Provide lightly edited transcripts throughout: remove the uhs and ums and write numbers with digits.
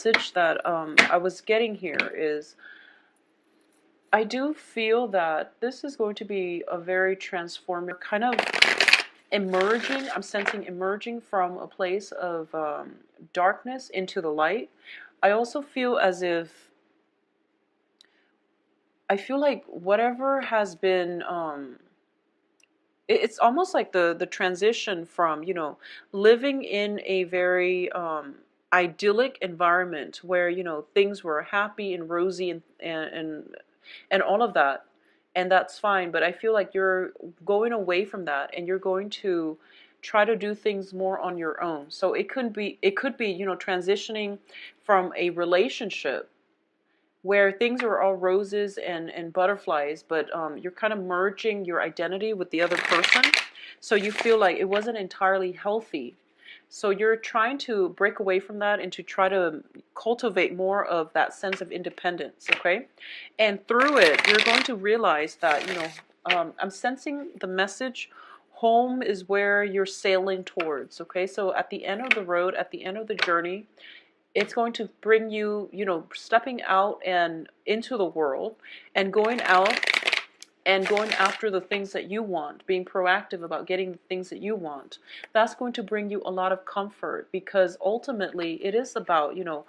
message that I was getting here is, I do feel that this is going to be a very transformative kind of emerging. I'm sensing emerging from a place of darkness into the light. I also feel as if, I feel like whatever has been, it's almost like the transition from, you know, living in a very idyllic environment where, you know, things were happy and rosy and all of that, and that's fine. But I feel like you're going away from that, and you're going to try to do things more on your own. So it could be, you know, transitioning from a relationship where things are all roses and butterflies, but you're kind of merging your identity with the other person. So you feel like it wasn't entirely healthy. So you're trying to break away from that and to try to cultivate more of that sense of independence, okay? And through it, you're going to realize that, you know, I'm sensing the message, home is where you're sailing towards, okay? So at the end of the road, at the end of the journey, it's going to bring you, you know, stepping out and into the world and going out and going after the things that you want, being proactive about getting the things that you want. That's going to bring you a lot of comfort, because ultimately it is about, you know,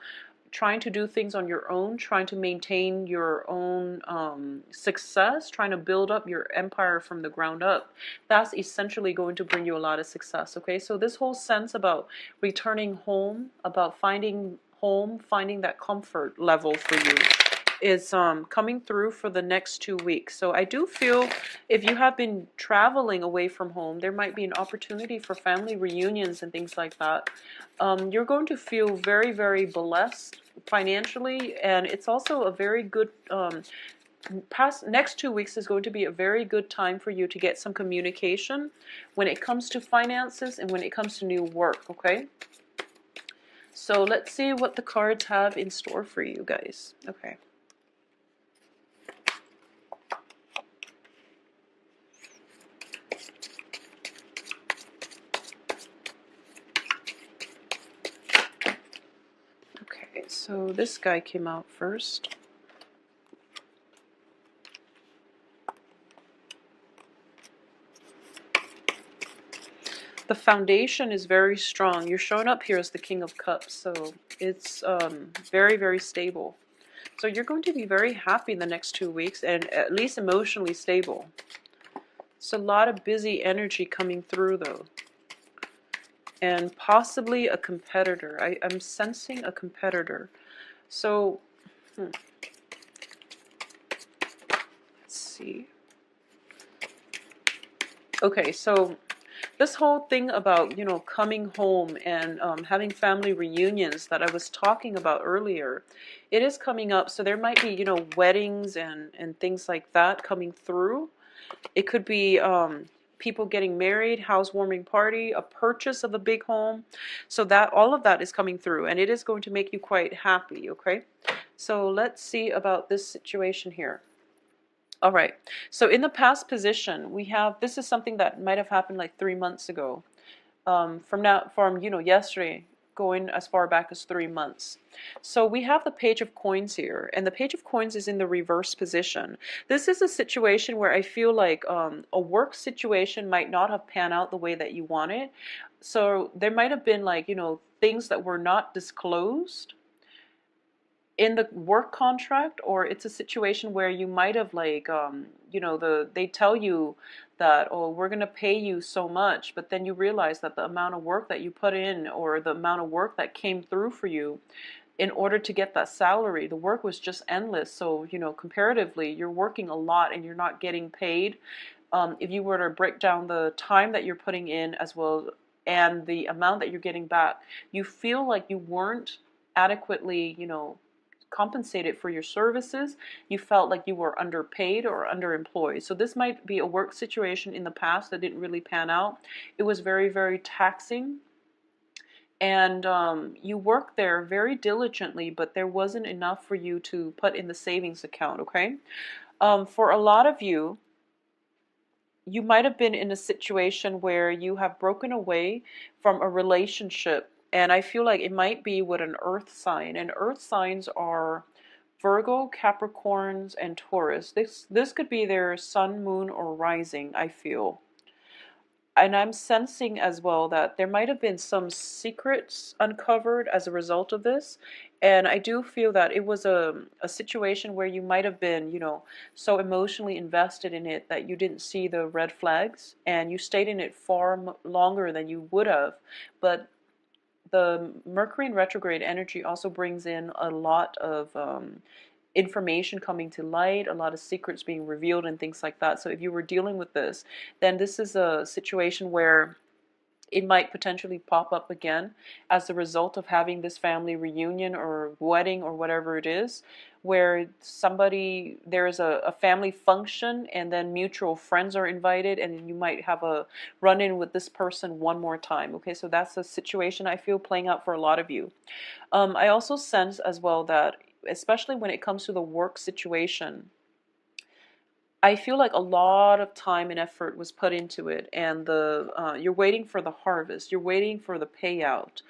trying to do things on your own, trying to maintain your own success, trying to build up your empire from the ground up. That's essentially going to bring you a lot of success, okay? So this whole sense about returning home, about finding home, finding that comfort level for you is coming through for the next 2 weeks. So I do feel if you have been traveling away from home, there might be an opportunity for family reunions and things like that. You're going to feel very, very blessed financially, and it's also a very good next 2 weeks is going to be a very good time for you to get some communication when it comes to finances and when it comes to new work, okay? So let's see what the cards have in store for you guys. Okay. Okay, so this guy came out first. The foundation is very strong. You're showing up here as the King of Cups, so it's very, very stable. So you're going to be very happy in the next 2 weeks, and at least emotionally stable. It's a lot of busy energy coming through, though. And possibly a competitor. I'm sensing a competitor. So, let's see. Okay, so this whole thing about, you know, coming home and having family reunions that I was talking about earlier, it is coming up. So there might be, you know, weddings and things like that coming through. It could be people getting married, housewarming party, a purchase of a big home. So that all of that is coming through, and it is going to make you quite happy, okay? So let's see about this situation here. All right, so in the past position, we have, this is something that might have happened like 3 months ago. From you know, yesterday, going as far back as 3 months. So we have the Page of Coins here, and the Page of Coins is in the reverse position. This is a situation where I feel like a work situation might not have panned out the way that you wanted. So there might have been, like, you know, things that were not disclosed in the work contract, or it's a situation where you might have, like, you know, they tell you that, oh, we're going to pay you so much, but then you realize that the amount of work that you put in, or the amount of work that came through for you in order to get that salary, the work was just endless. So, you know, comparatively, you're working a lot and you're not getting paid. If you were to break down the time that you're putting in as well and the amount that you're getting back, you feel like you weren't adequately, you know, compensated for your services. You felt like you were underpaid or underemployed. So this might be a work situation in the past that didn't really pan out. It was very, very taxing. And you worked there very diligently, but there wasn't enough for you to put in the savings account, okay? For a lot of you, you might have been in a situation where you have broken away from a relationship, And I feel like it might be with an earth sign. And earth signs are Virgo, Capricorns, and Taurus. This could be their sun, moon, or rising, I feel. And I'm sensing as well that there might have been some secrets uncovered as a result of this. And I do feel that it was a situation where you might have been, so emotionally invested in it that you didn't see the red flags and you stayed in it far longer than you would have. But the Mercury in retrograde energy also brings in a lot of information coming to light, a lot of secrets being revealed, and things like that. So if you were dealing with this, then this is a situation where it might potentially pop up again as a result of having this family reunion or wedding or whatever it is, where there's a family function and then mutual friends are invited and you might have a run-in with this person one more time. Okay, so that's a situation I feel playing out for a lot of you. I also sense as well that, especially when it comes to the work situation, I feel like a lot of time and effort was put into it, and you're waiting for the harvest, you're waiting for the payout,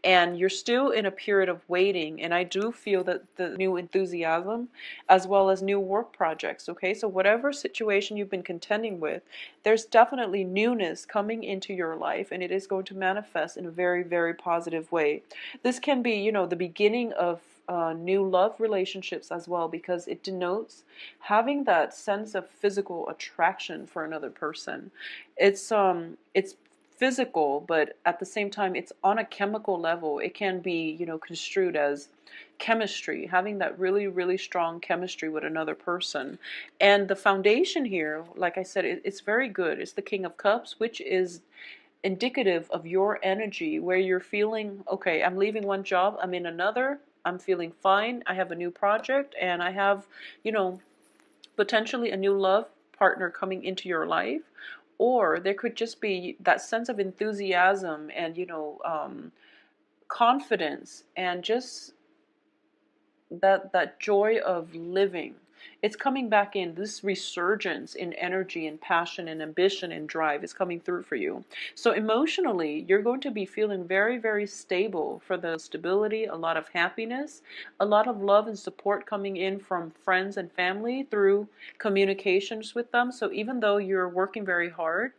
and you're still in a period of waiting. And I do feel that the new enthusiasm, as well as new work projects. Okay, so whatever situation you've been contending with, there's definitely newness coming into your life, and it is going to manifest in a very, very positive way. This can be, the beginning of new love relationships as well, because it denotes having that sense of physical attraction for another person. It's physical, but at the same time it's on a chemical level. It can be, construed as chemistry, having that really, really strong chemistry with another person. And the foundation here, like I said, it's very good. It's the King of Cups, which is indicative of your energy, where you're feeling, okay, I'm leaving one job, I'm in another, I'm feeling fine, I have a new project, and I have, potentially a new love partner coming into your life. Or there could just be that sense of enthusiasm and, confidence, and just that joy of living. It's coming back in. This resurgence in energy and passion and ambition and drive is coming through for you. So emotionally, you're going to be feeling very, very stable. For the stability, a lot of happiness, a lot of love and support coming in from friends and family through communications with them. So even though you're working very hard,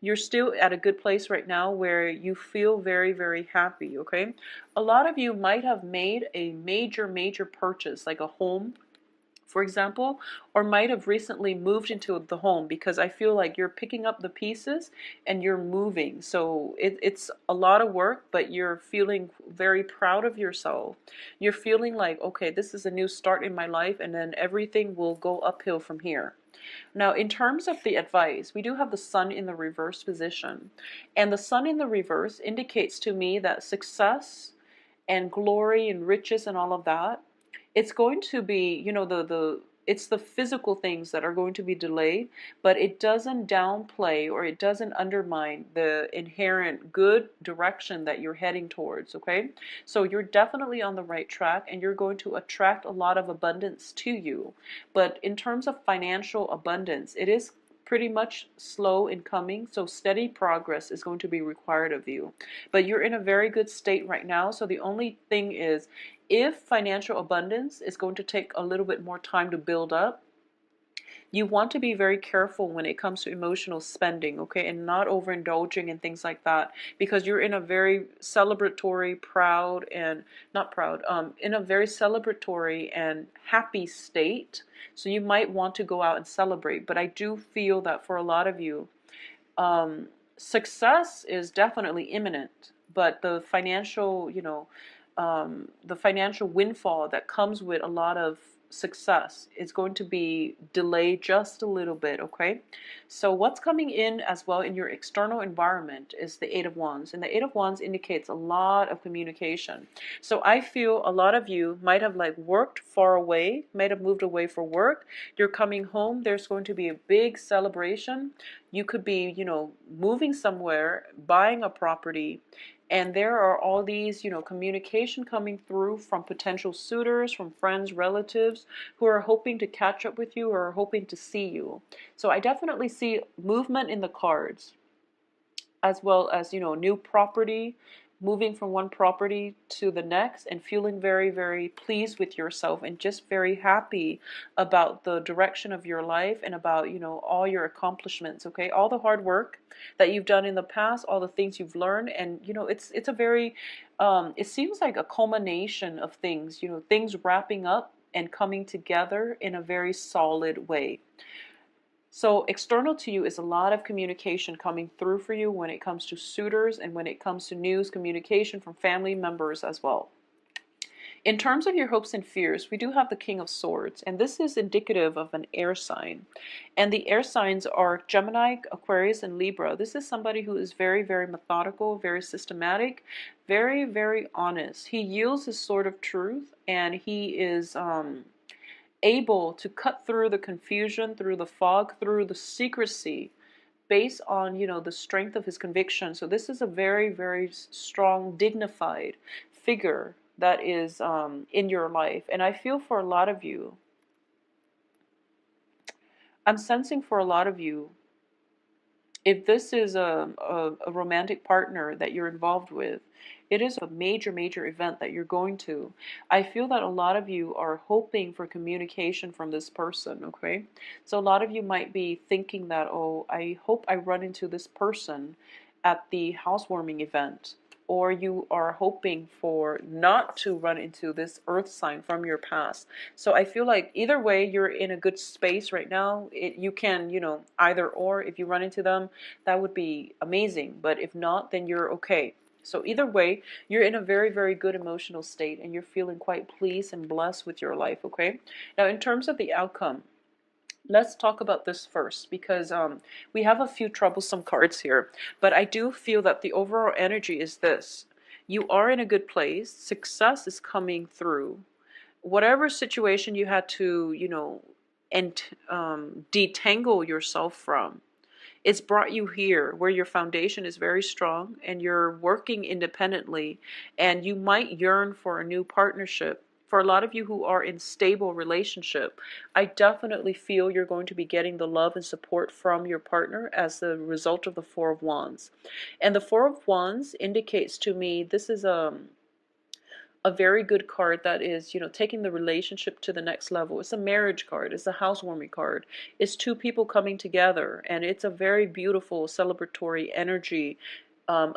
you're still at a good place right now where you feel very, very happy. Okay, a lot of you might have made a major, major purchase, like a home, for example, or might have recently moved into the home, because I feel like you're picking up the pieces and you're moving. So it's a lot of work, but you're feeling very proud of yourself. You're feeling like, okay, this is a new start in my life, and then everything will go uphill from here. Now, in terms of the advice, we do have the sun in the reverse position. And the sun in the reverse indicates to me that success and glory and riches and all of that, it's going to be, it's the physical things that are going to be delayed, but it doesn't downplay or it doesn't undermine the inherent good direction that you're heading towards. Okay, so you're definitely on the right track, and you're going to attract a lot of abundance to you. But in terms of financial abundance, it is pretty much slow in coming, so steady progress is going to be required of you. But you're in a very good state right now. So the only thing is, if financial abundance is going to take a little bit more time to build up, you want to be very careful when it comes to emotional spending, okay, and not overindulging and things like that, because you're in a very celebratory, proud, and not proud, in a very celebratory and happy state. So you might want to go out and celebrate. But I do feel that for a lot of you, success is definitely imminent, but the financial windfall that comes with a lot of success is going to be delayed just a little bit. Okay, so what's coming in as well in your external environment is the Eight of Wands, and the Eight of Wands indicates a lot of communication. So I feel a lot of you might have worked far away, might have moved away for work. You're coming home, there's going to be a big celebration. You could be, moving somewhere, buying a property, and there are all these, communication coming through from potential suitors, from friends, relatives who are hoping to catch up with you or are hoping to see you. So I definitely see movement in the cards, as well as, new property, moving from one property to the next and feeling very, very pleased with yourself and just very happy about the direction of your life and about, all your accomplishments, okay? All the hard work that you've done in the past, all the things you've learned, and, it's a very, it seems like a culmination of things, things wrapping up and coming together in a very solid way. So external to you is a lot of communication coming through for you when it comes to suitors and when it comes to news, communication from family members as well. In terms of your hopes and fears, we do have the King of Swords, and this is indicative of an air sign. And the air signs are Gemini, Aquarius, and Libra. This is somebody who is very, very methodical, very systematic, very, very honest. He yields his sword of truth, and he is able to cut through the confusion, through the fog, through the secrecy, based on, the strength of his conviction. So this is a very, very strong, dignified figure that is in your life. And I feel for a lot of you, I'm sensing for a lot of you, if this is a romantic partner that you're involved with, it is a major, major event that you're going to. I feel that a lot of you are hoping for communication from this person, okay? So a lot of you might be thinking that, oh, I hope I run into this person at the housewarming event. Or you are hoping for not to run into this earth sign from your past. So I feel like either way, you're in a good space right now. You can, either or, if you run into them, that would be amazing. But if not, then you're okay. So either way, you're in a very, very good emotional state and you're feeling quite pleased and blessed with your life, okay? Now, in terms of the outcome, let's talk about this first because we have a few troublesome cards here. But I do feel that the overall energy is this. You are in a good place. Success is coming through. Whatever situation you had to, detangle yourself from, it's brought you here where your foundation is very strong and you're working independently, and you might yearn for a new partnership. For a lot of you who are in stable relationship, I definitely feel you're going to be getting the love and support from your partner as a result of the Four of Wands. And the Four of Wands indicates to me this is a very good card that is, taking the relationship to the next level. It's a marriage card. It's a housewarming card. It's two people coming together, and it's a very beautiful celebratory energy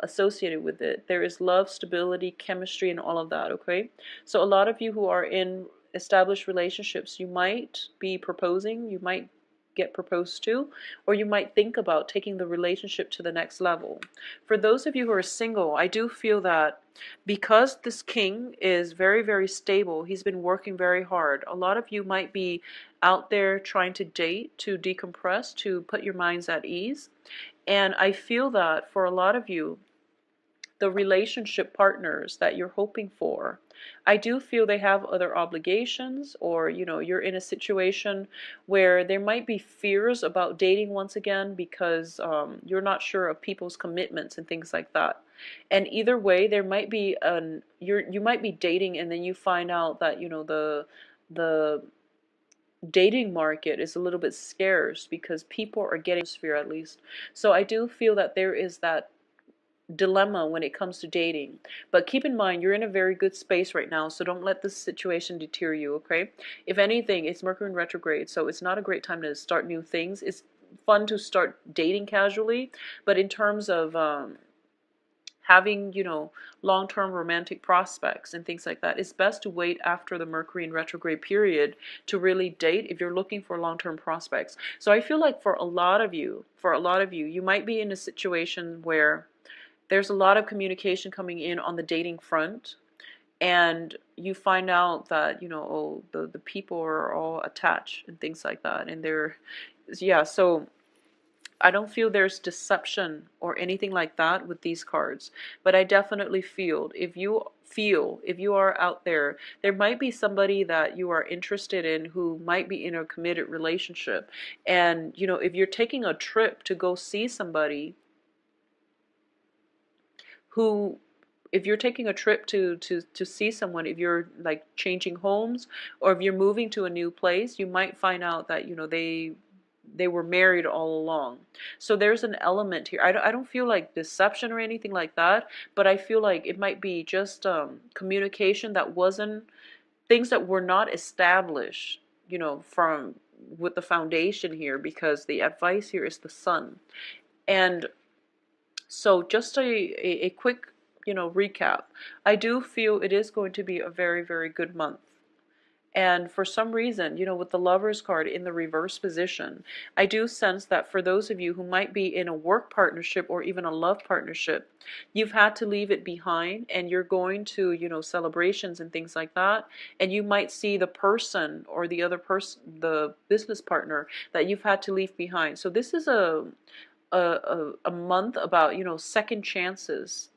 associated with it. There is love, stability, chemistry, and all of that, okay? So a lot of you who are in established relationships, you might be proposing, you might get proposed to, or you might think about taking the relationship to the next level. For those of you who are single, I do feel that because this king is very, very stable, he's been working very hard. A lot of you might be out there trying to date, to decompress, to put your minds at ease. And I feel that for a lot of you, the relationship partners that you're hoping for, I do feel they have other obligations, or you're in a situation where there might be fears about dating once again because you're not sure of people's commitments and things like that. And either way, there might be you might be dating and then you find out that the dating market is a little bit scarce because people are getting sphere at least. So I do feel that there is that dilemma when it comes to dating. But keep in mind, you're in a very good space right now, so don't let this situation deter you, okay? If anything, it's Mercury in retrograde, so it's not a great time to start new things. It's fun to start dating casually, but in terms of having, long-term romantic prospects and things like that, it's best to wait after the Mercury in retrograde period to really date if you're looking for long-term prospects. So I feel like for a lot of you, you might be in a situation where there's a lot of communication coming in on the dating front, and you find out that, the people are all attached and things like that. And so I don't feel there's deception or anything like that with these cards, but I definitely feel if you are out there, there might be somebody that you are interested in who might be in a committed relationship. And, if you're taking a trip to go see somebody if you're taking a trip to see someone, if you're like changing homes or if you're moving to a new place, you might find out that, they they were married all along. So there's an element here. I don't feel like deception or anything like that, but I feel like it might be just communication that wasn't, things that were not established, from with the foundation here, because the advice here is the sun. And so just a quick, recap. I do feel it is going to be a very, very good month. And for some reason, with the Lovers card in the reverse position, I do sense that for those of you who might be in a work partnership or even a love partnership, you've had to leave it behind, and you're going to, celebrations and things like that. And you might see the person or the other person, the business partner that you've had to leave behind. So this is a month about, second chances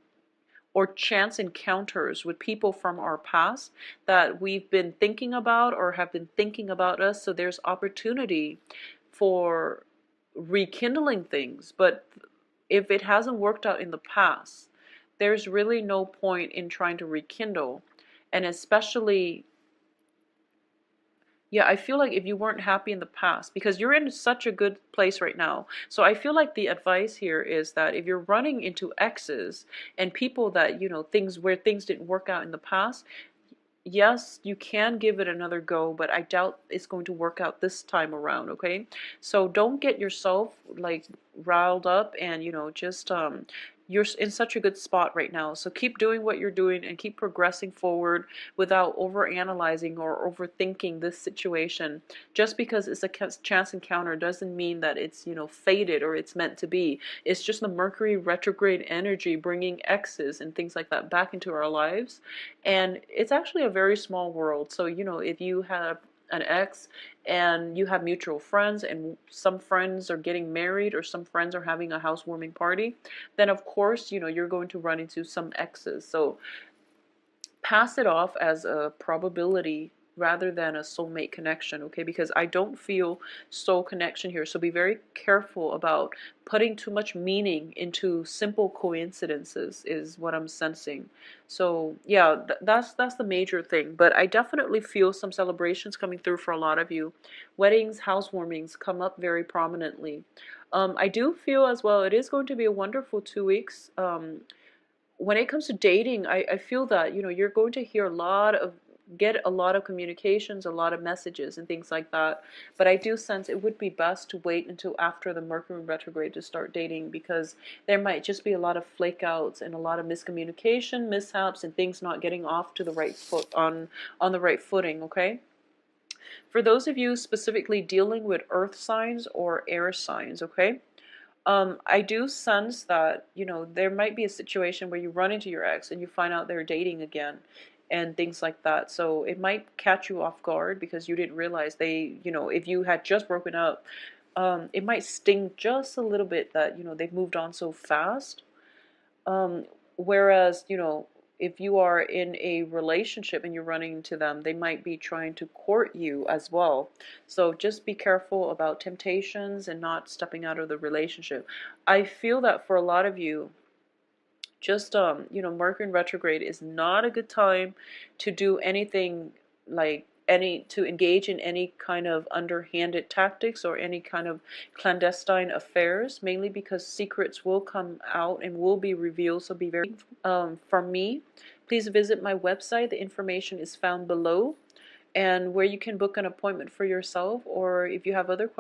or chance encounters with people from our past that we've been thinking about or have been thinking about us. So there's opportunity for rekindling things. But if it hasn't worked out in the past, there's really no point in trying to rekindle. And especially, yeah, I feel like if you weren't happy in the past, because you're in such a good place right now. So I feel like the advice here is that if you're running into exes and people that, things where things didn't work out in the past, yes, you can give it another go, but I doubt it's going to work out this time around, okay? So don't get yourself like riled up, and just you're in such a good spot right now. So keep doing what you're doing and keep progressing forward without over analyzing or overthinking this situation. Just because it's a chance encounter doesn't mean that it's, fated or it's meant to be. It's just the Mercury retrograde energy bringing exes and things like that back into our lives. And it's actually a very small world. So, if you have an ex and you have mutual friends, and some friends are getting married or some friends are having a housewarming party, then of course, you're going to run into some exes. So pass it off as a probability rather than a soulmate connection, okay? Because I don't feel soul connection here. So be very careful about putting too much meaning into simple coincidences is what I'm sensing. So yeah, that's the major thing. But I definitely feel some celebrations coming through for a lot of you. Weddings, housewarmings come up very prominently. I do feel as well it is going to be a wonderful 2 weeks. When it comes to dating, I feel that, you're going to hear get a lot of communications, a lot of messages and things like that. But I do sense it would be best to wait until after the Mercury retrograde to start dating, because there might just be a lot of flake outs and a lot of miscommunication, mishaps, and things not getting off to the right foot on the right footing, okay? For those of you specifically dealing with earth signs or air signs, okay? I do sense that, there might be a situation where you run into your ex and you find out they're dating again and things like that. So it might catch you off guard because you didn't realize they, if you had just broken up, it might sting just a little bit that, they've moved on so fast. Whereas, if you are in a relationship and you're running into them, they might be trying to court you as well. So just be careful about temptations and not stepping out of the relationship. I feel that for a lot of you, just Mercury in retrograde is not a good time to do anything like to engage in any kind of underhanded tactics or any kind of clandestine affairs, mainly because secrets will come out and will be revealed. So be very from me, please visit my website. The information is found below, and where you can book an appointment for yourself, or if you have other questions